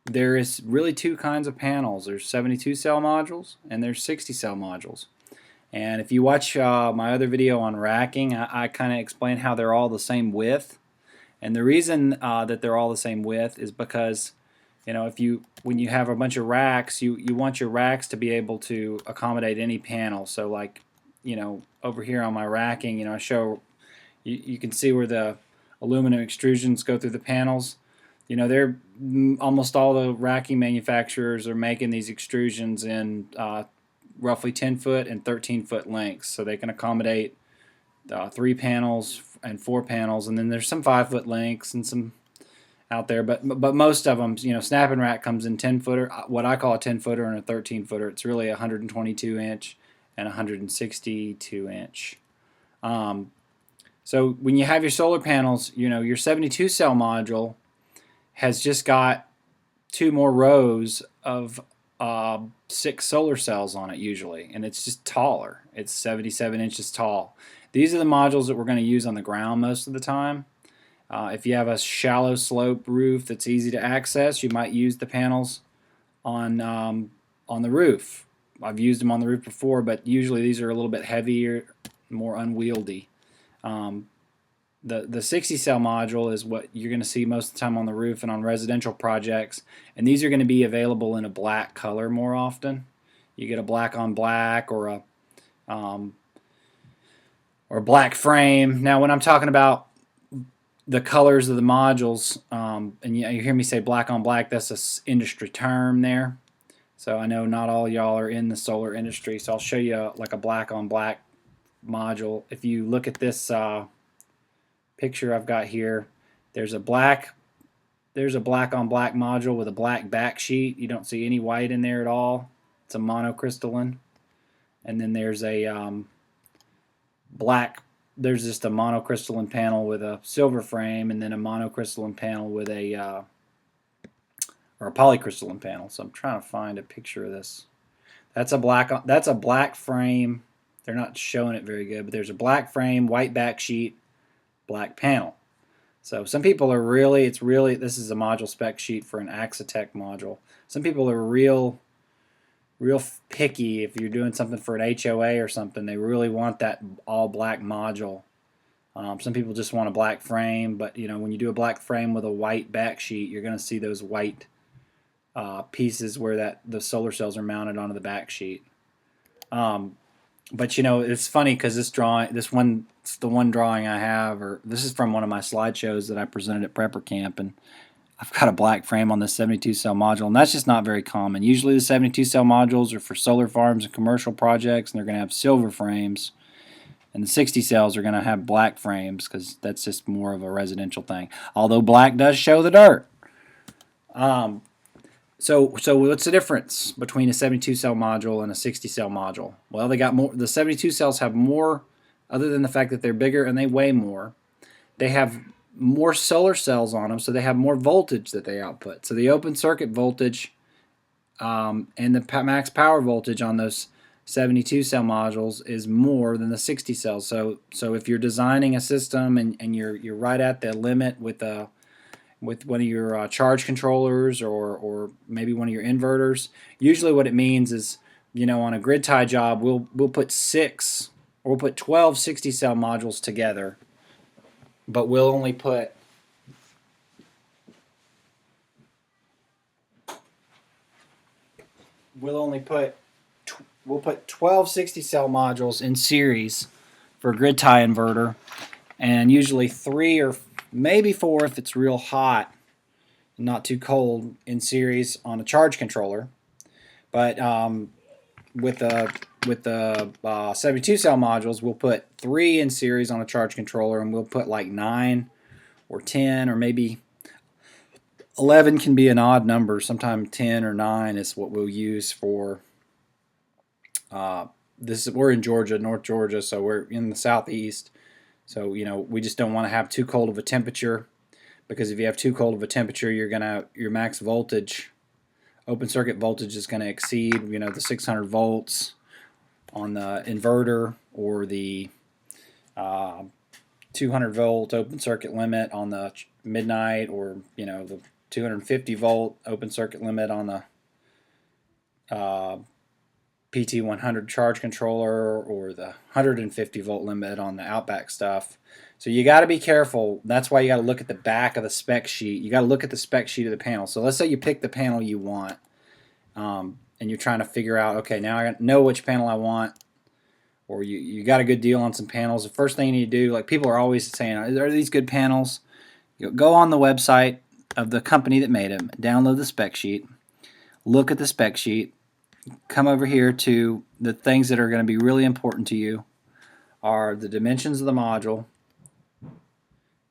there is really two kinds of panels. There's 72 cell modules and there's 60 cell modules. And if you watch my other video on racking, I kind of explain how they're all the same width. And the reason that they're all the same width is because, when you have a bunch of racks, you want your racks to be able to accommodate any panel. So like, over here on my racking, I show you can see where the aluminum extrusions go through the panels. They're almost all the racking manufacturers are making these extrusions in roughly 10-foot and 13-foot lengths, so they can accommodate 3 panels and 4 panels, and then there's some 5-foot lengths and some out there, but most of them, Snap and Rack comes in 10-footer, what I call a 10-footer and a 13-footer. It's really a 122-inch and 162-inch. So when you have your solar panels, your 72 cell module has just got 2 more rows of 6 solar cells on it usually, and it's just taller. It's 77 inches tall. These are the modules that we're going to use on the ground most of the time. If you have a shallow slope roof that's easy to access, you might use the panels on the roof. I've used them on the roof before, but usually these are a little bit heavier, more unwieldy. The 60 cell module is what you're going to see most of the time on the roof and on residential projects, and these are going to be available in a black color more often. You get a black on black or a black frame. Now when I'm talking about the colors of the modules, and you hear me say black on black, that's an industry term there. So I know not all y'all are in the solar industry, so I'll show you like a black on black module. If you look at this picture I've got here, there's a black on black module with a black back sheet. You don't see any white in there at all. It's a monocrystalline. And then there's a there's just a monocrystalline panel with a silver frame, and then a monocrystalline panel with or a polycrystalline panel. So I'm trying to find a picture of this. That's a black frame. They're not showing it very good, but there's a black frame, white back sheet, black panel. So some people are this is a module spec sheet for an Axitec module. Some people are real picky. If you're doing something for an HOA or something, they really want that all black module. Some people just want a black frame, but when you do a black frame with a white back sheet, you're going to see those white pieces where the solar cells are mounted onto the back sheet. But it's funny because it's the one drawing I have, or this is from one of my slideshows that I presented at Prepper Camp, and I've got a black frame on the 72 cell module, and that's just not very common. Usually the 72 cell modules are for solar farms and commercial projects, and they're going to have silver frames, and the 60 cells are going to have black frames because that's just more of a residential thing. Although black does show the dirt. So what's the difference between a 72 cell module and a 60 cell module? Well, they got more. The 72 cells have more, other than the fact that they're bigger and they weigh more. They have more solar cells on them, so they have more voltage that they output. So the open circuit voltage and the max power voltage on those 72 cell modules is more than the 60 cells. So if you're designing a system and you're right at the limit with one of your charge controllers or maybe one of your inverters, usually what it means is, on a grid tie job, we'll put 6 or we'll put 12 60 cell modules together, but we'll only put we'll put 12 60 cell modules in series for a grid tie inverter, and usually 3 or maybe 4 if it's real hot, not too cold, in series on a charge controller. But with the 72 cell modules, we'll put 3 in series on a charge controller, and we'll put like 9 or 10 or maybe 11 can be an odd number. Sometimes 10 or 9 is what we'll use for we're in Georgia, North Georgia, so we're in the southeast. So we just don't want to have too cold of a temperature, because if you have too cold of a temperature, your max voltage, open circuit voltage, is going to exceed the 600 volts on the inverter, or the 200 volt open circuit limit on the midnight, or the 250 volt open circuit limit on the PT100 charge controller, or the 150 volt limit on the Outback stuff. So you got to be careful. That's why you got to look at the back of the spec sheet. You got to look at the spec sheet of the panel. So let's say you pick the panel you want, and you're trying to figure out, okay, now I know which panel I want, or you got a good deal on some panels. The first thing you need to do, like people are always saying, are these good panels? You go on the website of the company that made them, download the spec sheet, look at the spec sheet, come over here to the things that are going to be really important to you are the dimensions of the module,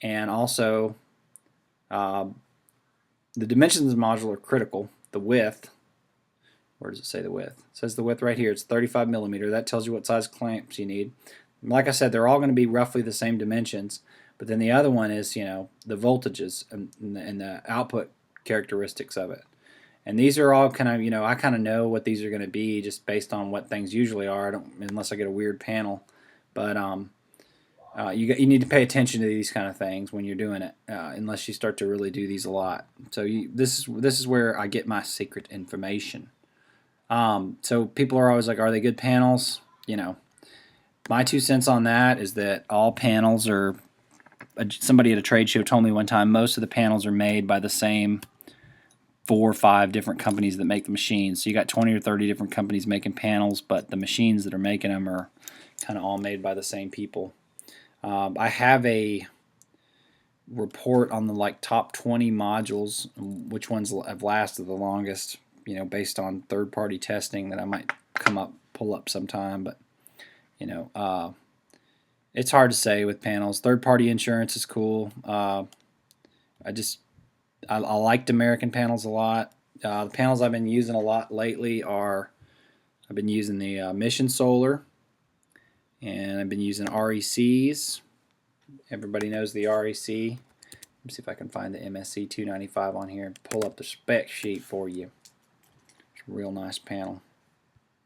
and also the dimensions of the module are critical. The width, where does it say the width? It says the width right here. It's 35 millimeter. That tells you what size clamps you need. Like I said, they're all going to be roughly the same dimensions, but then the other one is, the voltages and the output characteristics of it. And these are all kind of, I kind of know what these are going to be just based on what things usually are. Unless I get a weird panel. But you need to pay attention to these kind of things when you're doing it, unless you start to really do these a lot. So this is where I get my secret information. So people are always like, are they good panels? My 2 cents on that is that all panels are. Somebody at a trade show told me one time most of the panels are made by the same 4 or 5 different companies that make the machines. So you got 20 or 30 different companies making panels, but the machines that are making them are kind of all made by the same people. I have a report on the top 20 modules, which ones have lasted the longest, based on third-party testing that I might pull up sometime. But it's hard to say with panels. Third-party insurance is cool. I liked American panels a lot. The panels I've been using a lot lately are, I've been using the Mission Solar, and I've been using RECs. Everybody knows the REC. Let me see if I can find the MSC 295 on here and pull up the spec sheet for you. It's a real nice panel.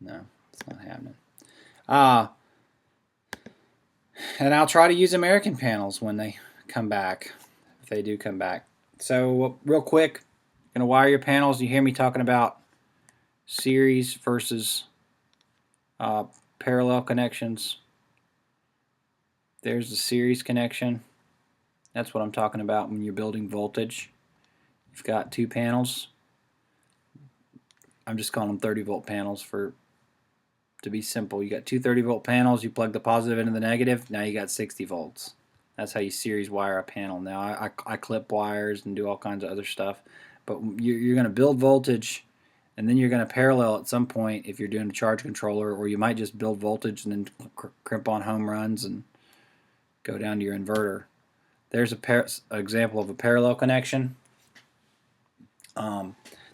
No, it's not happening. And I'll try to use American panels when they come back, if they do come back. So real quick, going to wire your panels. You hear me talking about series versus parallel connections. There's the series connection. That's what I'm talking about when you're building voltage. You've got 2 panels. I'm just calling them 30 volt panels to be simple. You got 2 30 volt panels. You plug the positive into the negative. Now you got 60 volts. That's how you series wire a panel. Now I clip wires and do all kinds of other stuff, but you're going to build voltage, and then you're going to parallel at some point if you're doing a charge controller, or you might just build voltage and then crimp on home runs and go down to your inverter. There's an example of a parallel connection.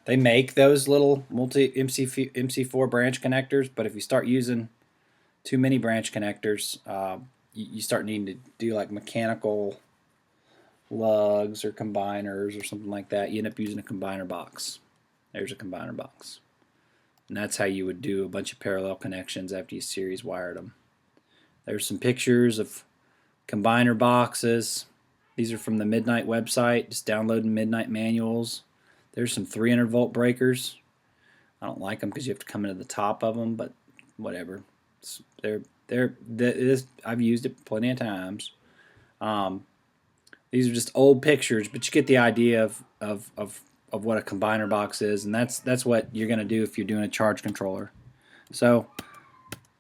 They make those little multi MC4 branch connectors, but if you start using too many branch connectors, you start needing to do like mechanical lugs or combiners or something like that. You end up using a combiner box. There's a combiner box. And that's how you would do a bunch of parallel connections after you series wired them. There's some pictures of combiner boxes. These are from the Midnight website, just downloading Midnight manuals. There's some 300 volt breakers. I don't like them because you have to come into the top of them, but whatever. I've used it plenty of times. These are just old pictures, but you get the idea of what a combiner box is, and that's what you're going to do if you're doing a charge controller. So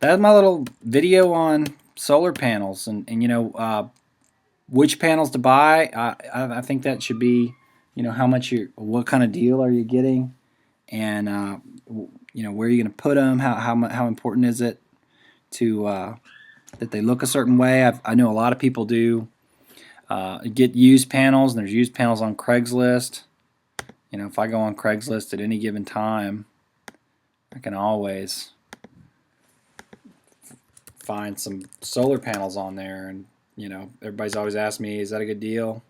that's my little video on solar panels, and which panels to buy. I think that should be, how much what kind of deal are you getting, and where are you going to put them? How important is it to that they look a certain way? I know a lot of people do get used panels, and there's used panels on Craigslist. If I go on Craigslist at any given time, I can always find some solar panels on there, and everybody's always asked me, is that a good deal?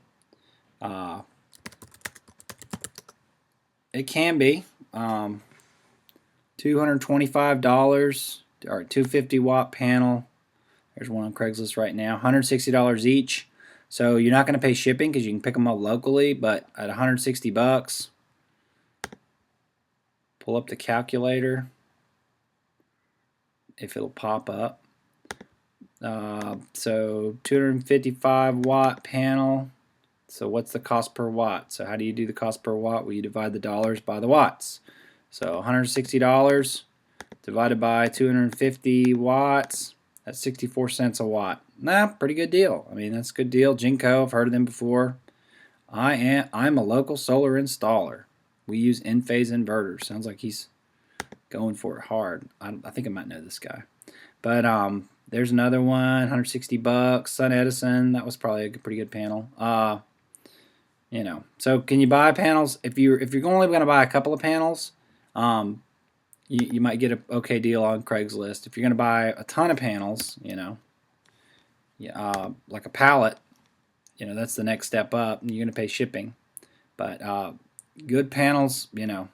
It can be. $225 or 250 watt panel. There's one on Craigslist right now. $160 each. So you're not going to pay shipping because you can pick them up locally, but at 160 bucks, pull up the calculator if it'll pop up. So 255 watt panel. So what's the cost per watt? So how do you do the cost per watt? Well, you divide the dollars by the watts. So $160 divided by 250 watts, that's 64 cents a watt. Nah, pretty good deal. I mean, that's a good deal. Jinko, I've heard of them before. I'm a local solar installer. We use in-phase inverters. Sounds like he's going for it hard. I think I might know this guy. But there's another one, 160 bucks. Sun Edison, that was probably a pretty good panel. You know, so can you buy panels? If you're only going to buy a couple of panels, you might get an okay deal on Craigslist. If you're going to buy a ton of panels, you know, like a pallet, you know, that's the next step up, and you're going to pay shipping. But good panels, you know,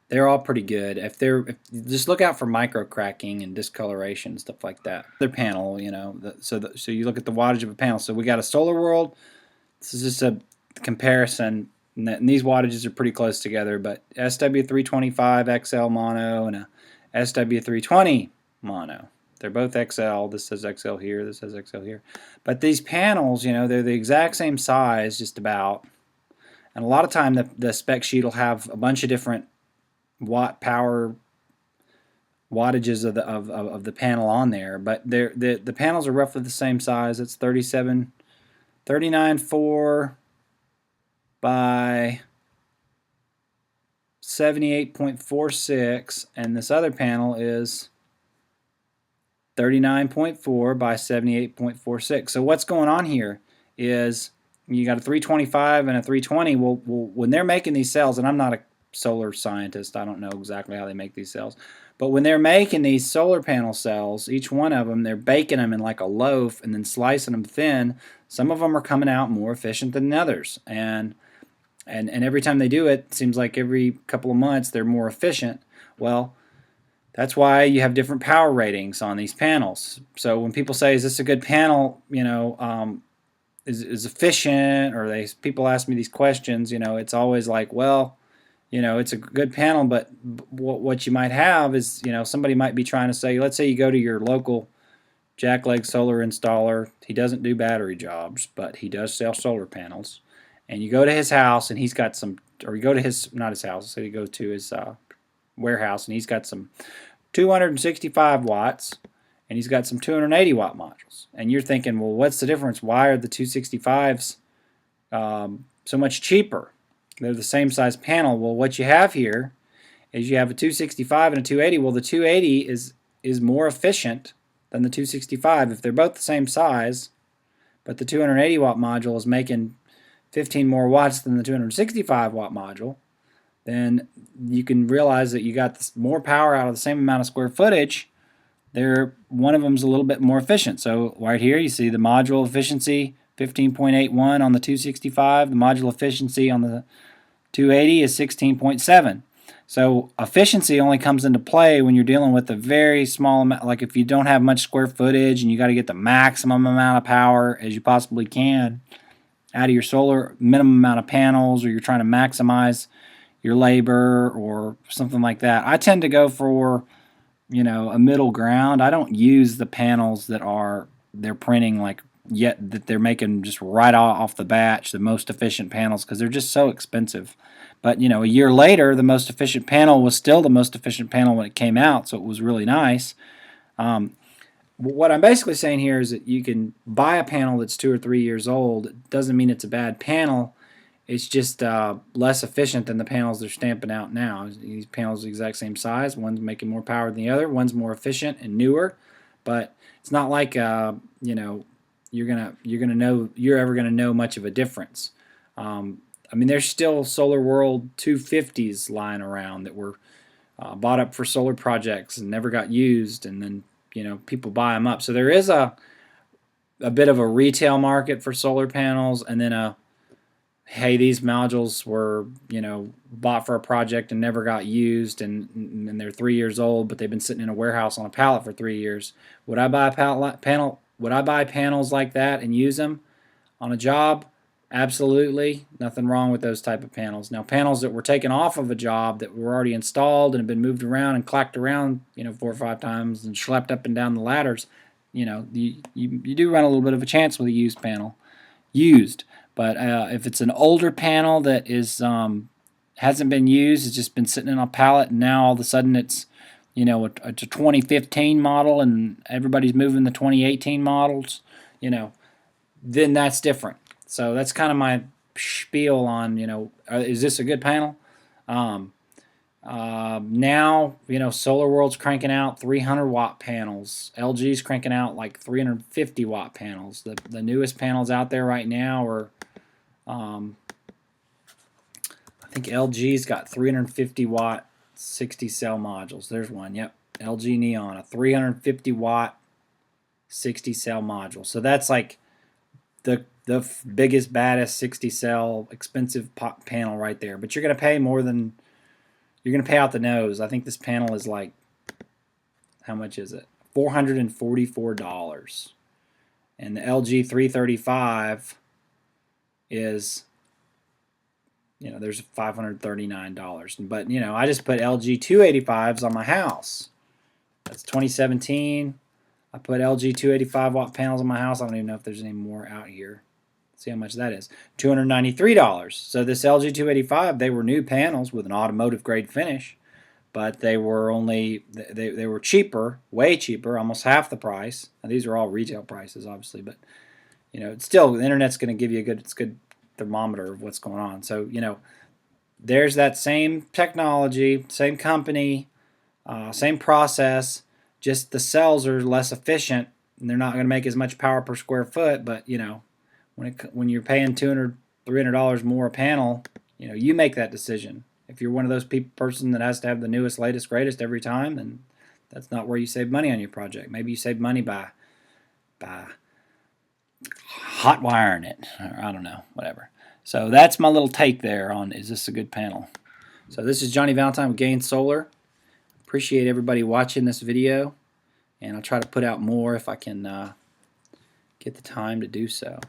they're all pretty good. If just look out for micro cracking and discoloration and stuff like that. Their panel, you know, so you look at the wattage of a panel. So we got a Solar World. This is just a comparison, and these wattages are pretty close together, but SW325 XL mono and a SW320 mono. They're both XL. This says XL here, this says XL here. But these panels, you know, they're the exact same size just about. And a lot of time the spec sheet will have a bunch of different watt power wattages of the panel on there, but the panels are roughly the same size. It's 39.4 by 78.46, and this other panel is 39.4 by 78.46. So what's going on here is you got a 325 and a 320. Well, when they're making these cells, and I'm not a solar scientist, I don't know exactly how they make these cells, but when they're making these solar panel cells, each one of them, they're baking them in like a loaf and then slicing them thin. Some of them are coming out more efficient than others, and every time they do it, it seems like every couple of months they're more efficient. Well, that's why you have different power ratings on these panels. So when people say, is this a good panel, you know, is efficient, or people ask me these questions, you know, it's always like, well, you know, it's a good panel, but what you might have is, you know, somebody might be trying to say, let's say you go to your local jackleg solar installer. He doesn't do battery jobs, but he does sell solar panels. And you go to his house, and he's got some, or you go to his, not his house, so you go to his warehouse, and he's got some 265 watts, and he's got some 280 watt modules. And you're thinking, well, what's the difference? Why are the 265s so much cheaper? They're the same size panel. Well, what you have here is you have a 265 and a 280. Well, the 280 is more efficient than the 265. If they're both the same size, but the 280 watt module is making 15 more watts than the 265 watt module, then you can realize that you got more power out of the same amount of square footage. One of them is a little bit more efficient. So right here you see the module efficiency 15.81 on the 265. The module efficiency on the 280 is 16.7. So efficiency only comes into play when you're dealing with a very small amount, like if you don't have much square footage and you got to get the maximum amount of power as you possibly can out of your solar, minimum amount of panels, or you're trying to maximize your labor or something like that. I tend to go for, you know, a middle ground. I don't use the panels that they're printing like yet that they're making just right off the batch the most efficient panels, because they're just so expensive. But you know, a year later, the most efficient panel was still the most efficient panel when it came out, so it was really nice. What I'm basically saying here is that you can buy a panel that's 2 or 3 years old. It doesn't mean it's a bad panel. It's just less efficient than the panels they're stamping out now. These panels are the exact same size. One's making more power than the other. One's more efficient and newer. But it's not like you know, you're ever gonna know much of a difference. I mean, there's still Solar World 250s lying around that were bought up for solar projects and never got used, and then, you know, people buy them up. So there is a bit of a retail market for solar panels, and then hey, these modules were, you know, bought for a project and never got used, and they're 3 years old, but they've been sitting in a warehouse on a pallet for 3 years. Would I buy a panel? Would I buy panels like that and use them? on a job, absolutely nothing wrong with those type of panels. Now, panels that were taken off of a job that were already installed and have been moved around and clacked around, 4 or 5 times and schlepped up and down the ladders, you do run a little bit of a chance with a used panel. But if it's an older panel that is hasn't been used, it's just been sitting in a pallet, and now all of a sudden it's a 2015 model and everybody's moving the 2018 models, then that's different. So that's kind of my spiel on, is this a good panel? Now, Solar World's cranking out 300 watt panels. LG's cranking out like 350 watt panels. The newest panels out there right now are, I think LG's got 350 watt 60 cell modules. There's one. Yep, LG Neon, a 350 watt 60 cell module. So that's like the biggest, baddest 60 cell expensive panel right there. But you're going to pay more than, you're going to pay out the nose. I think this panel is like, how much is it? $444. And the LG 335 is, there's $539. But, I just put LG 285s on my house. That's 2017. I put LG 285 watt panels on my house. I don't even know if there's any more out here. Let's see how much that is. $293. So this LG 285, they were new panels with an automotive grade finish, but they were they were cheaper, way cheaper, almost half the price. Now, these are all retail prices, obviously, but it's still, the internet's going to give you a good thermometer of what's going on. So there's that same technology, same company, same process. Just the cells are less efficient, and they're not going to make as much power per square foot. But when you're paying $200, $300 more a panel, you make that decision. If you're one of those person that has to have the newest, latest, greatest every time, then that's not where you save money on your project. Maybe you save money by hot wiring it, or I don't know, whatever. So that's my little take there on, is this a good panel? So this is Johnny Valentine with Gain Solar. Appreciate everybody watching this video, and I'll try to put out more if I can get the time to do so.